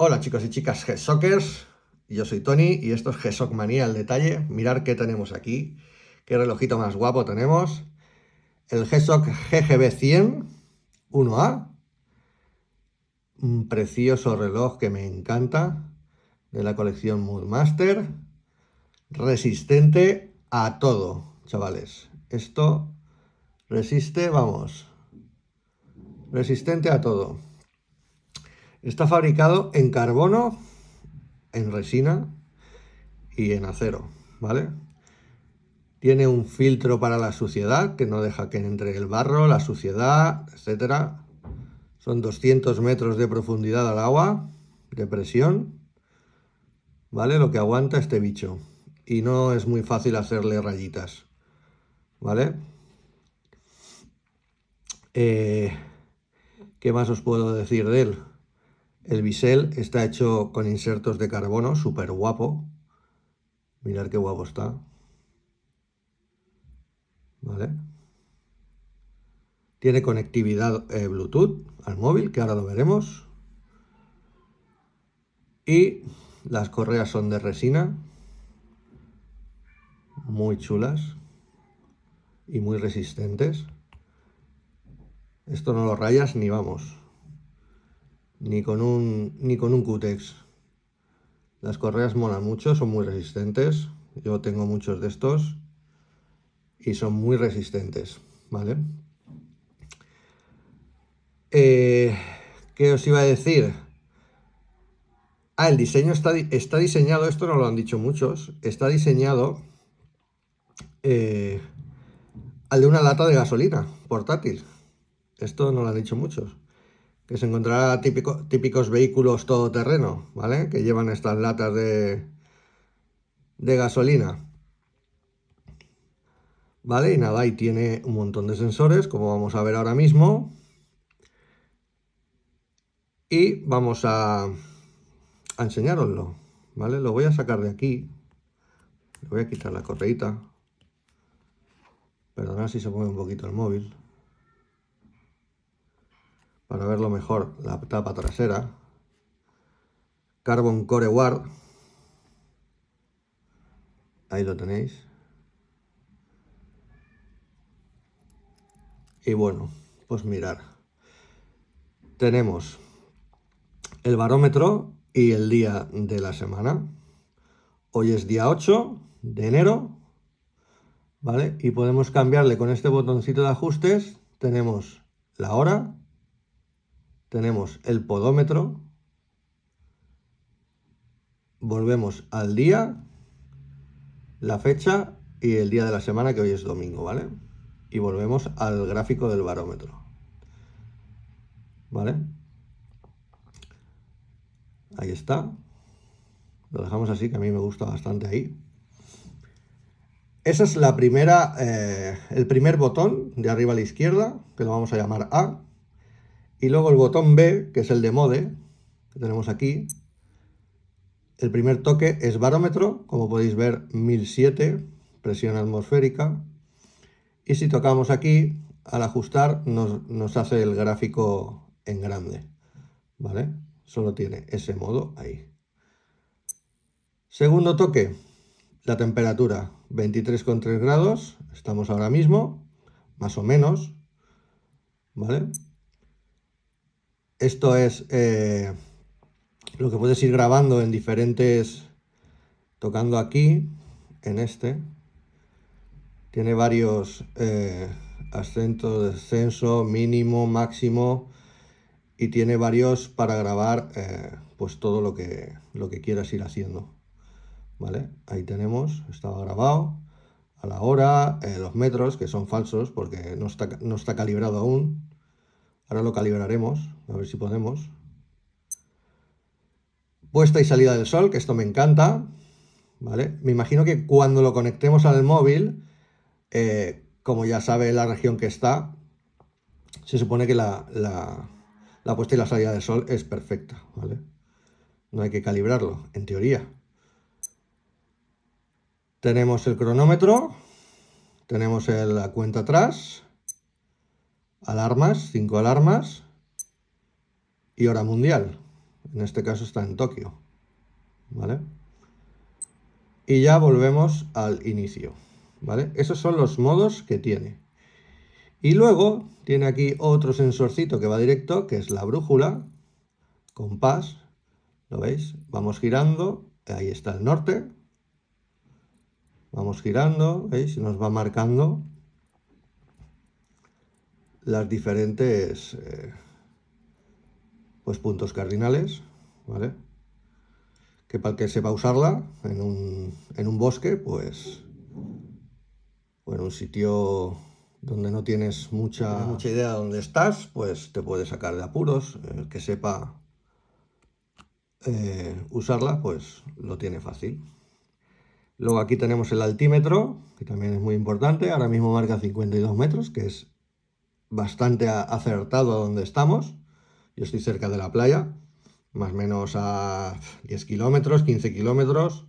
Hola chicos y chicas G-Shockers, yo soy Tony y esto es G-Shock Manía al detalle. Mirad qué tenemos aquí, qué relojito más guapo tenemos. El G-Shock GGB 100 1A, un precioso reloj que me encanta, de la colección Moodmaster, resistente a todo, chavales. Esto resiste, vamos, resistente a todo. Está fabricado en carbono, en resina y en acero, ¿vale? Tiene un filtro para la suciedad que no deja que entre el barro, la suciedad, etcétera. Son 200 metros de profundidad al agua, de presión, ¿vale? Lo que aguanta este bicho. Y no es muy fácil hacerle rayitas, ¿vale? ¿Qué más os puedo decir de él? El bisel está hecho con insertos de carbono, súper guapo. Mirad qué guapo está. ¿Vale? Tiene conectividad Bluetooth al móvil, que ahora lo veremos. Y las correas son de resina, muy chulas y muy resistentes. Esto no lo rayas ni vamos, ni con un Cutex. Las correas molan mucho, son muy resistentes. Yo tengo muchos de estos y son muy resistentes, ¿vale? ¿Qué os iba a decir? El diseño está diseñado, esto no lo han dicho muchos, está diseñado al de una lata de gasolina portátil. Esto no lo han dicho muchos. Que se encontrará típicos vehículos todoterreno, ¿vale? Que llevan estas latas de gasolina. ¿Vale? Y nada, ahí tiene un montón de sensores, como vamos a ver ahora mismo. Y vamos a enseñároslo, ¿vale? Lo voy a sacar de aquí. Le voy a quitar la correíta. Perdonad si se mueve un poquito el móvil. Para verlo mejor, la tapa trasera. Carbon Core Guard. Ahí lo tenéis. Y bueno, pues mirar. Tenemos el barómetro y el día de la semana. Hoy es día 8 de enero, ¿vale? Y podemos cambiarle con este botoncito de ajustes. Tenemos la hora, tenemos el podómetro, volvemos al día, la fecha y el día de la semana, que hoy es domingo, ¿vale? Y volvemos al gráfico del barómetro, ¿vale? Ahí está. Lo dejamos así, que a mí me gusta bastante ahí. Esa es la primera, el primer botón de arriba a la izquierda, que lo vamos a llamar A. Y luego el botón B, que es el de mode, que tenemos aquí. El primer toque es barómetro, como podéis ver, 1007, presión atmosférica. Y si tocamos aquí, al ajustar, nos hace el gráfico en grande, ¿vale? Solo tiene ese modo ahí. Segundo toque, la temperatura, 23,3 grados, estamos ahora mismo, más o menos, ¿vale? Esto es lo que puedes ir grabando en diferentes, tocando aquí, en este. Tiene varios ascenso, descenso, mínimo, máximo, y tiene varios para grabar pues todo lo que quieras ir haciendo, ¿vale? Ahí tenemos, estaba grabado, a la hora, los metros, que son falsos porque no está calibrado aún. Ahora lo calibraremos, a ver si podemos. Puesta y salida del sol, que esto me encanta, ¿vale? Me imagino que cuando lo conectemos al móvil, como ya sabe la región que está, se supone que la puesta y la salida del sol es perfecta, ¿vale? No hay que calibrarlo, en teoría. Tenemos el cronómetro, tenemos la cuenta atrás, alarmas, 5 alarmas y hora mundial, En este caso está en Tokio, ¿vale? Y ya volvemos al inicio, ¿vale? Esos son los modos que tiene. Y luego tiene aquí otro sensorcito que va directo, que es la brújula, compás, ¿lo veis? Vamos girando, ahí está el norte. Vamos girando, ¿veis? Nos va marcando las diferentes pues puntos cardinales, ¿vale? Que para el que sepa usarla en un bosque, pues, o en un sitio donde no tienes mucha idea de dónde estás, pues te puede sacar de apuros. El que sepa usarla, pues lo tiene fácil. Luego aquí tenemos el altímetro, que también es muy importante. Ahora mismo marca 52 metros, que es bastante acertado a donde estamos. Yo estoy cerca de la playa, más o menos a 10 kilómetros, 15 kilómetros.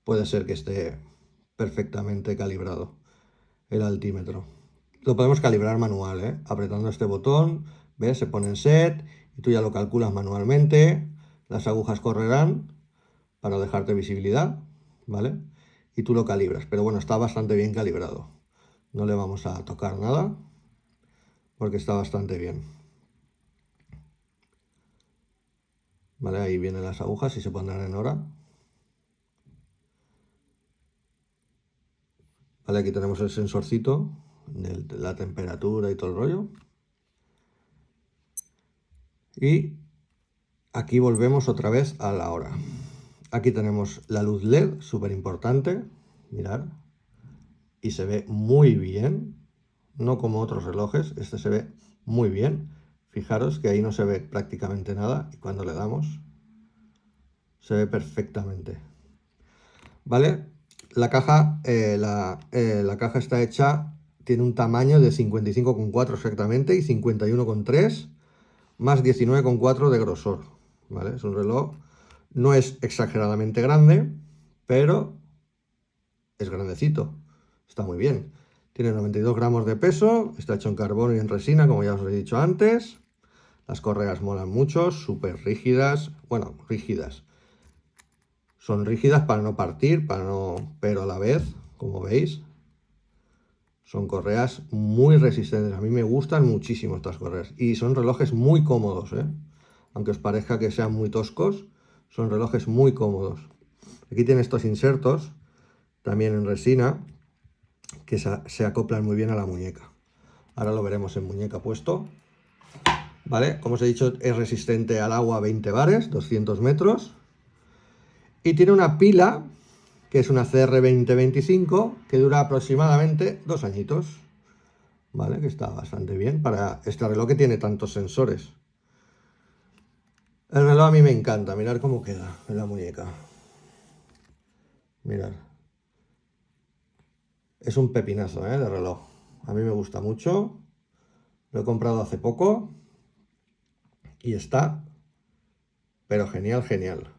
Puede ser que esté perfectamente calibrado el altímetro. Lo podemos calibrar manual, ¿eh? Apretando este botón, ¿ves? Se pone en set y tú ya lo calculas manualmente. Las agujas correrán para dejarte visibilidad, ¿vale? Y tú lo calibras, pero bueno, está bastante bien calibrado. No le vamos a tocar nada porque está bastante bien. Vale, ahí vienen las agujas y se pondrán en hora. Vale, aquí tenemos el sensorcito de la temperatura y todo el rollo. Y aquí volvemos otra vez a la hora. Aquí tenemos la luz LED, súper importante. Mirad. Y se ve muy bien. No como otros relojes. Este se ve muy bien. Fijaros que ahí no se ve prácticamente nada. Y cuando le damos, se ve perfectamente. ¿Vale? La caja, la caja está hecha, tiene un tamaño de 55,4 exactamente y 51,3 más 19,4 de grosor, ¿vale? Es un reloj, no es exageradamente grande, pero es grandecito, está muy bien. Tiene 92 gramos de peso, está hecho en carbono y en resina, como ya os he dicho antes. Las correas molan mucho, súper rígidas, bueno, rígidas. Son rígidas para no partir, pero a la vez, como veis, son correas muy resistentes. A mí me gustan muchísimo estas correas. Y son relojes muy cómodos, ¿eh? Aunque os parezca que sean muy toscos, son relojes muy cómodos. Aquí tiene estos insertos, también en resina, que se acoplan muy bien a la muñeca. Ahora lo veremos en muñeca puesto. ¿Vale? Como os he dicho, es resistente al agua 20 bares, 200 metros. Y tiene una pila, que es una CR2025, que dura aproximadamente 2 añitos. ¿Vale? Que está bastante bien para este reloj que tiene tantos sensores. El reloj a mí me encanta, mirad cómo queda en la muñeca. Mirad. Es un pepinazo, de reloj. A mí me gusta mucho. Lo he comprado hace poco. Y está, pero genial, genial.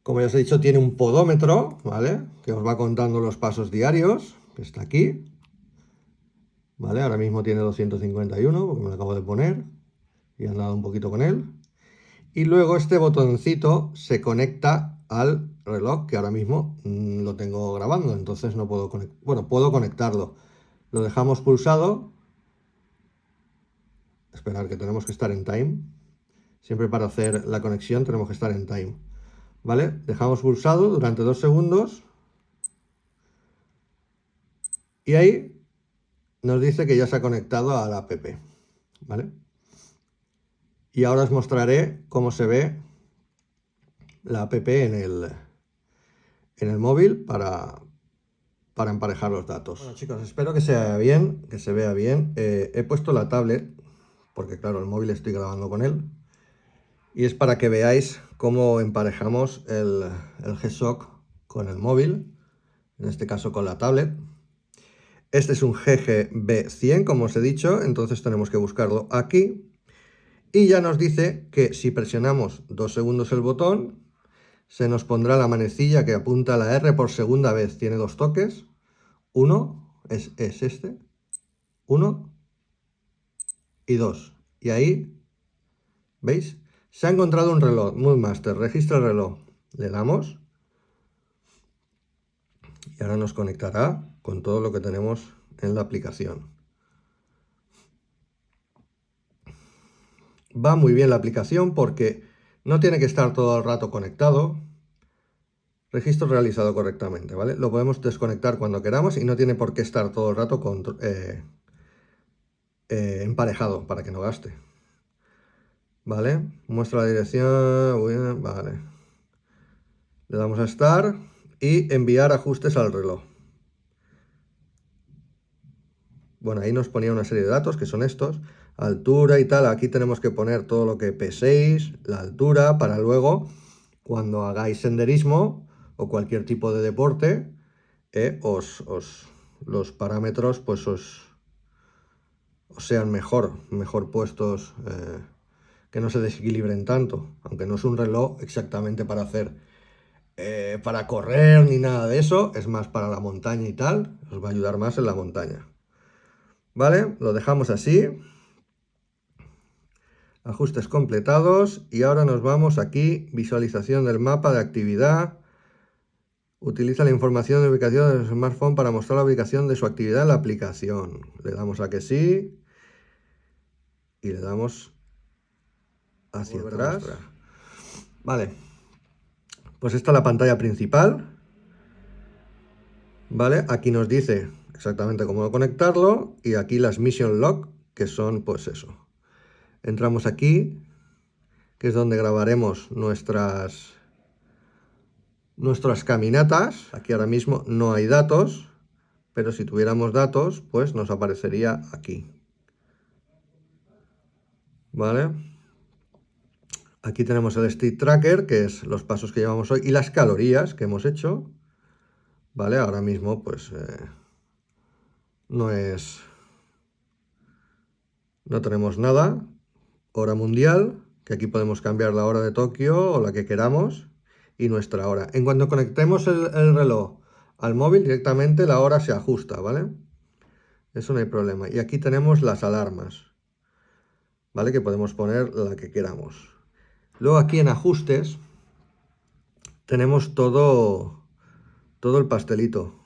Como ya os he dicho, tiene un podómetro, ¿vale? Que os va contando los pasos diarios, que está aquí. ¿Vale? Ahora mismo tiene 251, porque me lo acabo de poner. Y he andado un poquito con él. Y luego este botoncito se conecta al reloj, que ahora mismo lo tengo grabando, entonces no puedo conectar. Bueno, puedo conectarlo. Lo dejamos pulsado. Esperar, que tenemos que estar en time. Siempre para hacer la conexión tenemos que estar en time. ¿Vale? Dejamos pulsado durante 2 segundos. Y ahí nos dice que ya se ha conectado a la app. ¿Vale? Y ahora os mostraré cómo se ve la app en el móvil para emparejar los datos. Bueno, chicos, espero que se vea bien, he puesto la tablet, porque claro, el móvil estoy grabando con él. Y es para que veáis cómo emparejamos el G-Shock con el móvil, en este caso con la tablet. Este es un GGB100, como os he dicho, entonces tenemos que buscarlo aquí. Y ya nos dice que si presionamos 2 segundos el botón, se nos pondrá la manecilla que apunta a la R por segunda vez. Tiene 2 toques. Uno es este. 1 y 2. Y ahí, ¿veis? Se ha encontrado un reloj, Moodmaster, registra el reloj. Le damos y ahora nos conectará con todo lo que tenemos en la aplicación. Va muy bien la aplicación porque no tiene que estar todo el rato conectado. Registro realizado correctamente, ¿vale? Lo podemos desconectar cuando queramos y no tiene por qué estar todo el rato emparejado para que no gaste. ¿Vale? Muestra la dirección, vale. Le damos a Start y enviar ajustes al reloj. Bueno, ahí nos ponía una serie de datos que son estos, altura y tal. Aquí tenemos que poner todo lo que peséis, la altura, para luego, cuando hagáis senderismo o cualquier tipo de deporte, los parámetros pues os sean mejor puestos, que no se desequilibren tanto, aunque no es un reloj exactamente para hacer, para correr ni nada de eso, es más para la montaña y tal, os va a ayudar más en la montaña. Vale, lo dejamos así. Ajustes completados y ahora nos vamos aquí, visualización del mapa de actividad. Utiliza la información de ubicación del smartphone para mostrar la ubicación de su actividad en la aplicación. Le damos a que sí y le damos hacia atrás. Vale, pues esta es la pantalla principal. Vale, aquí nos dice exactamente cómo conectarlo y aquí las mission log, que son pues eso. Entramos aquí, que es donde grabaremos nuestras caminatas. Aquí ahora mismo no hay datos, pero si tuviéramos datos, pues nos aparecería aquí. ¿Vale? Aquí tenemos el Street Tracker, que es los pasos que llevamos hoy, y las calorías que hemos hecho. ¿Vale? Ahora mismo, pues, no tenemos nada. Hora mundial, que aquí podemos cambiar la hora de Tokio o la que queramos, y nuestra hora. En cuanto conectemos el reloj al móvil, directamente la hora se ajusta, ¿vale? Eso no hay problema. Y aquí tenemos las alarmas, ¿vale? Que podemos poner la que queramos. Luego aquí en ajustes tenemos todo el pastelito,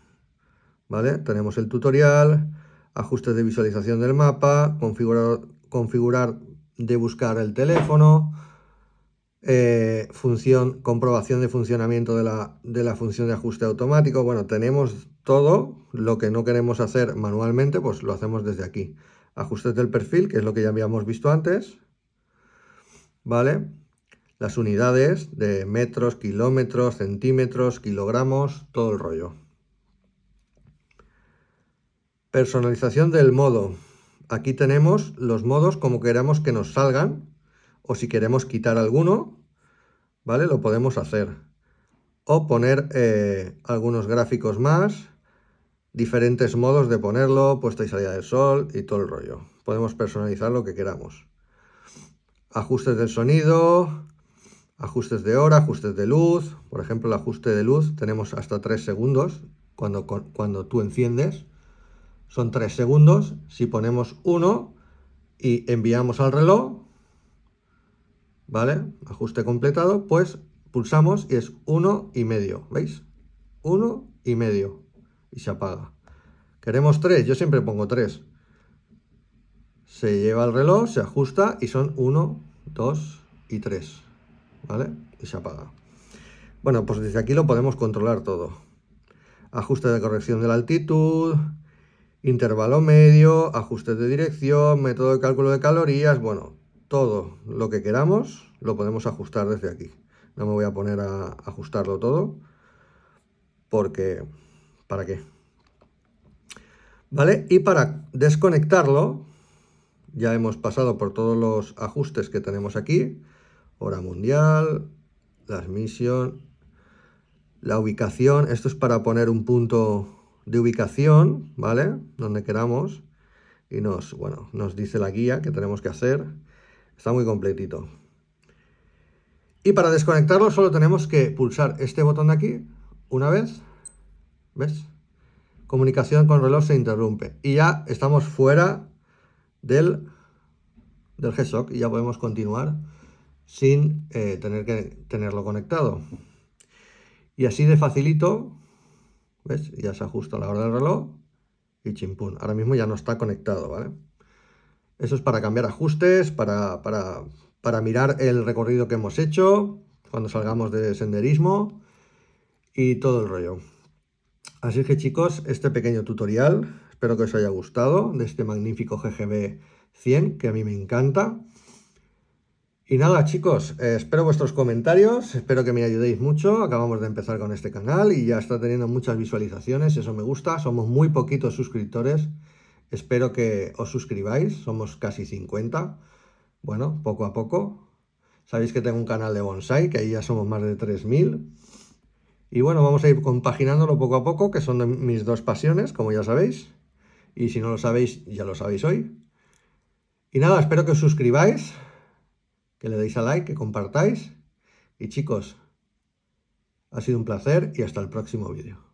¿vale? Tenemos el tutorial, ajustes de visualización del mapa, configurar de buscar el teléfono, comprobación de funcionamiento de la función de ajuste automático. Bueno, tenemos todo. Lo que no queremos hacer manualmente, pues lo hacemos desde aquí. Ajustes del perfil, que es lo que ya habíamos visto antes, ¿vale? Las unidades de metros, kilómetros, centímetros, kilogramos, todo el rollo. Personalización del modo. Aquí tenemos los modos como queramos que nos salgan, o si queremos quitar alguno, ¿vale? Lo podemos hacer. O poner algunos gráficos más, diferentes modos de ponerlo, puesta y salida del sol y todo el rollo. Podemos personalizar lo que queramos. Ajustes del sonido, ajustes de hora, ajustes de luz. Por ejemplo, el ajuste de luz tenemos hasta 3 segundos cuando tú enciendes. Son 3 segundos. Si ponemos 1 y enviamos al reloj, ¿vale? Ajuste completado, pues pulsamos y es 1,5. ¿Veis? 1,5 y se apaga. Queremos 3, yo siempre pongo 3. Se lleva el reloj, se ajusta y son 1, 2 y 3. ¿Vale? Y se apaga. Bueno, pues desde aquí lo podemos controlar todo. Ajuste de corrección de la altitud, intervalo medio, ajustes de dirección, método de cálculo de calorías. Bueno, todo lo que queramos lo podemos ajustar desde aquí. No me voy a poner a ajustarlo todo porque, ¿para qué? ¿Vale? Y para desconectarlo, ya hemos pasado por todos los ajustes que tenemos aquí. Hora mundial, las mission, la ubicación. Esto es para poner un punto de ubicación, ¿vale? Donde queramos. Y nos dice la guía que tenemos que hacer. Está muy completito. Y para desconectarlo solo tenemos que pulsar este botón de aquí una vez. ¿Ves? Comunicación con reloj se interrumpe. Y ya estamos fuera del G-Shock y ya podemos continuar sin tener que tenerlo conectado. Y así de facilito, ¿ves? Ya se ajusta la hora del reloj y chimpún. Ahora mismo ya no está conectado, ¿vale? Eso es para cambiar ajustes, para mirar el recorrido que hemos hecho cuando salgamos de senderismo y todo el rollo. Así que chicos, este pequeño tutorial, espero que os haya gustado, de este magnífico GGB 100, que a mí me encanta. Y nada chicos, espero vuestros comentarios, espero que me ayudéis mucho, acabamos de empezar con este canal y ya está teniendo muchas visualizaciones, eso me gusta, somos muy poquitos suscriptores, espero que os suscribáis, somos casi 50, bueno, poco a poco. Sabéis que tengo un canal de bonsai, que ahí ya somos más de 3000. Y bueno, vamos a ir compaginándolo poco a poco, que son de mis dos pasiones, como ya sabéis. Y si no lo sabéis, ya lo sabéis hoy. Y nada, espero que os suscribáis, que le deis a like, que compartáis. Y chicos, ha sido un placer y hasta el próximo vídeo.